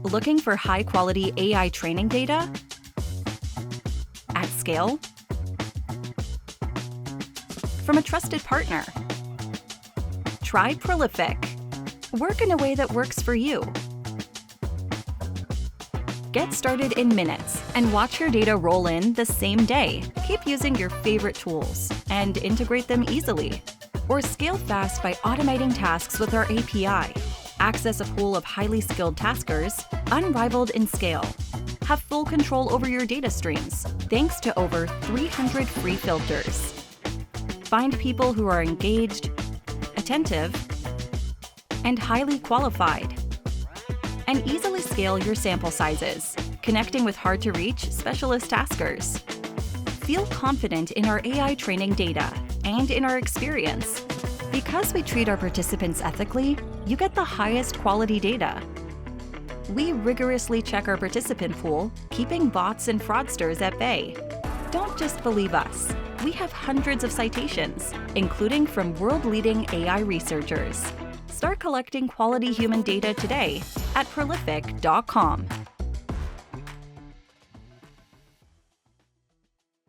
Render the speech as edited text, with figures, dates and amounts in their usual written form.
Looking for high-quality AI training data at scale? From a trusted partner? Try Prolific. Work in a way that works for you. Get started in minutes and watch your data roll in the same day. Keep using your favorite tools and integrate them easily. Or scale fast by automating tasks with our API. Access a pool of highly skilled taskers, unrivaled in scale. Have full control over your data streams, thanks to over 300 free filters. Find people who are engaged, attentive, and highly qualified. And easily scale your sample sizes, connecting with hard-to-reach specialist taskers. Feel confident in our AI training data and in our experience. Because we treat our participants ethically, you get the highest quality data. We rigorously check our participant pool, keeping bots and fraudsters at bay. Don't just believe us. We have hundreds of citations, including from world-leading AI researchers. Start collecting quality human data today at prolific.com.